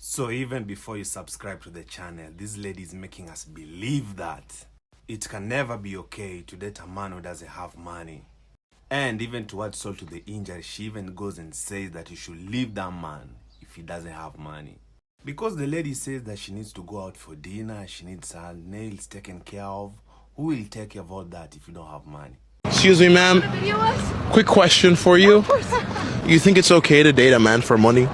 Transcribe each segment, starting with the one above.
So even before you subscribe to the channel, this lady is making us believe that it can never be okay to date a man who doesn't have money. And even to add salt to the injury, she even goes and says that you should leave that man if he doesn't have money. Because the lady says that she needs to go out for dinner, she needs her nails taken care of. Who will take care of all that if you don't have money? Excuse me, ma'am. Quick question for you. You think it's okay to date a man for money?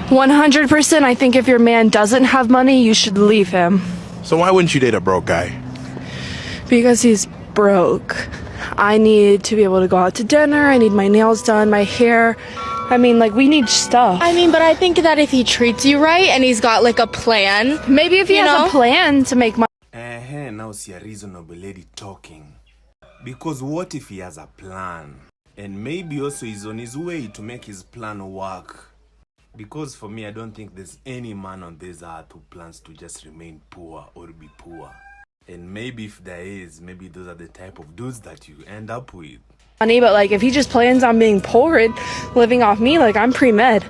100%. I think if your man doesn't have money, you should leave him. So why wouldn't you date a broke guy? Because he's broke. I need to be able to go out to dinner. I need my nails done, my hair. I mean, like, we need stuff. I mean, but I think that if he treats you right and he's got like a plan, Maybe if he has a plan to make money. Now see a reasonable lady talking. Because what if he has a plan? And maybe also he's on his way to make his plan work. Because for me, I don't think there's any man on this earth who plans to just remain poor or be poor. And maybe if there is, maybe those are the type of dudes that you end up with. But like, if he just plans on being poor and living off me, like, I'm pre-med.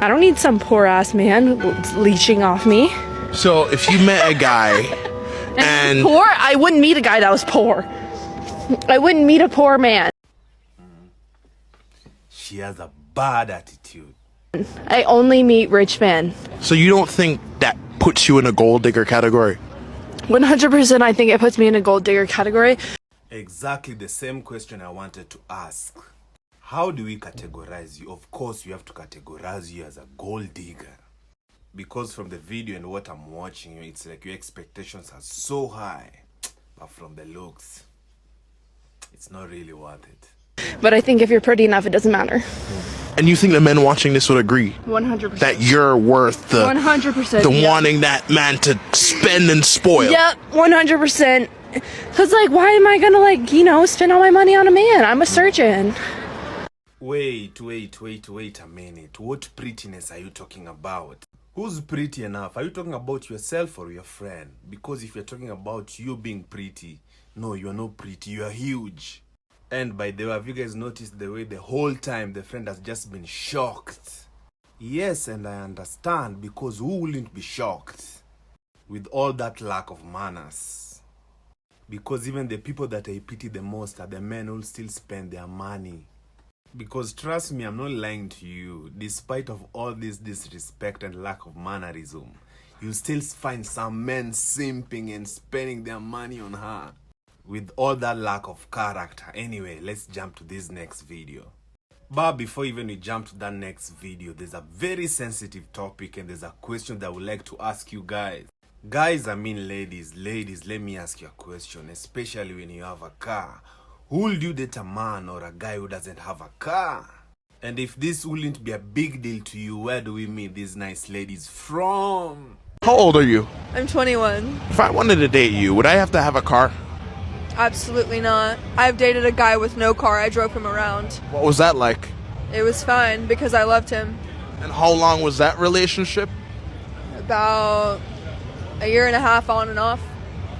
I don't need some poor ass man leeching off me. So if you met a guy and Poor? I wouldn't meet a guy that was poor. I wouldn't meet a poor man. She has a bad attitude. I only meet rich men. so you don't think that puts you in a gold digger category? 100%. I think it puts me in a gold digger category. Exactly the same question I wanted to ask. How do we categorize you? Of course, we have to categorize you as a gold digger. Because from the video and what I'm watching, it's like your expectations are so high. But from the looks, it's not really worth it. But I think if you're pretty enough, it doesn't matter. And you think the men watching this would agree 100%. that you're worth the 100%. the yeah. wanting that man to spend and spoil? Yep, 100%. Cause like, why am I gonna spend all my money on a man? I'm a surgeon. Wait a minute. What prettiness are you talking about? Who's pretty enough? Are you talking about yourself or your friend? Because if you're talking about you being pretty, no, you're not pretty, you are huge. And by the way, have you guys noticed the way the whole time the friend has just been shocked? Yes, and I understand, because who wouldn't be shocked with all that lack of manners? Because even the people that I pity the most are the men who still spend their money. Because trust me, I'm not lying to you. Despite of all this disrespect and lack of mannerism, you still find some men simping and spending their money on her. With all that lack of character. Anyway, let's jump to this next video. But before even we jump to that next video, there's a very sensitive topic and there's a question that I would like to ask you guys. Guys, I mean ladies, let me ask you a question, especially when you have a car. Who would you date, a man or a guy who doesn't have a car? And if this wouldn't be a big deal to you, where do we meet these nice ladies from? How old are you? I'm 21. If I wanted to date you, would I have to have a car? Absolutely not. I've dated a guy with no car. I drove him around. What was that like? It was fine because I loved him. And how long was that relationship? About a year and a half on and off.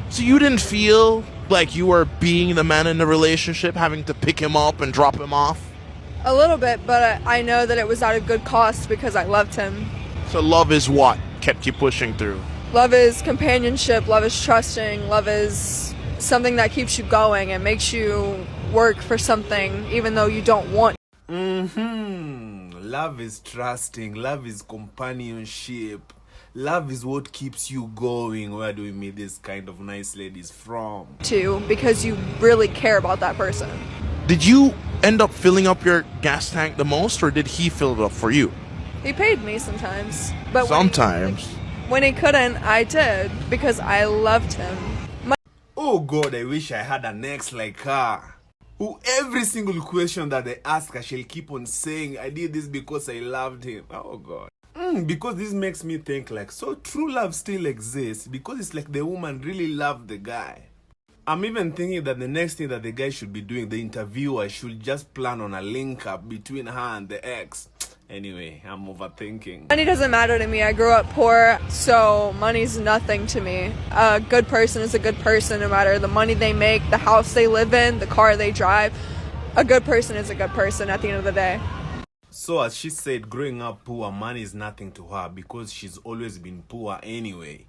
So you didn't feel like you were being the man in the relationship, having to pick him up and drop him off? A little bit, but I know that it was at a good cost because I loved him. So love is what kept you pushing through? Love is companionship. Love is trusting. Love is something that keeps you going and makes you work for something even though you don't want. Love is trusting. Love is companionship. Love is what keeps you going. Where do we meet these kind of nice ladies from? To because you really care about that person. Did you end up filling up your gas tank the most, or did he fill it up for you? He paid me sometimes, but Sometimes. when he couldn't, I did because I loved him. Oh God, I wish I had an ex like her, who every single question that they ask, I shall keep on saying, I did this because I loved him. Oh God. Because this makes me think like, so true love still exists because it's like the woman really loved the guy. I'm even thinking that the next thing that the guy should be doing, the interviewer should just plan on a link up between her and the ex. Anyway, I'm overthinking. Money doesn't matter to me. I grew up poor, so money's nothing to me. A good person is a good person no matter the money they make, the house they live in, the car they drive. A good person is a good person at the end of the day. So as she said, growing up poor, money is nothing to her because she's always been poor anyway.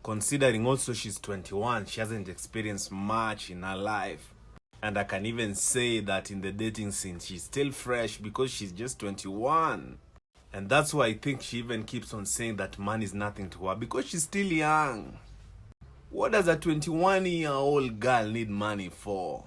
Considering also she's 21, she hasn't experienced much in her life. And I can even say that in the dating scene, she's still fresh because she's just 21. And that's why I think she even keeps on saying that money is nothing to her because she's still young. What does a 21-year-old girl need money for?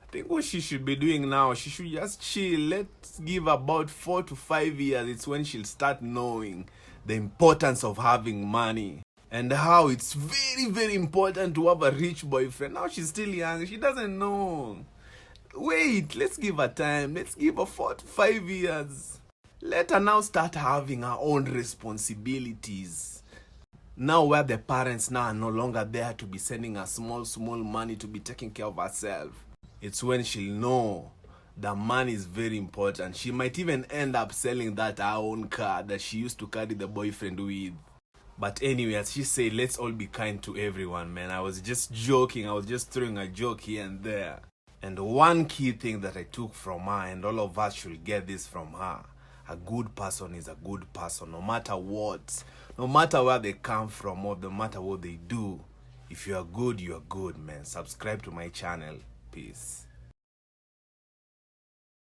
I think what she should be doing now, she should just chill. Let's give about 4 to 5 years. It's when she'll start knowing the importance of having money and how it's very, very important to have a rich boyfriend. Now she's still young. She doesn't know. Wait, let's give her time. Let's give her 4 to 5 years. Let her now start having her own responsibilities. Now where the parents now are no longer there to be sending her small money to be taking care of herself. It's when she'll know that money is very important. She might even end up selling that her own car that she used to carry the boyfriend with. But anyway, as she said, let's all be kind to everyone, man. I was just joking. I was just throwing a joke here and there. And one key thing that I took from her, and all of us should get this from her, a good person is a good person, no matter what. No matter where they come from or no matter what they do. If you are good, man. Subscribe to my channel. Peace.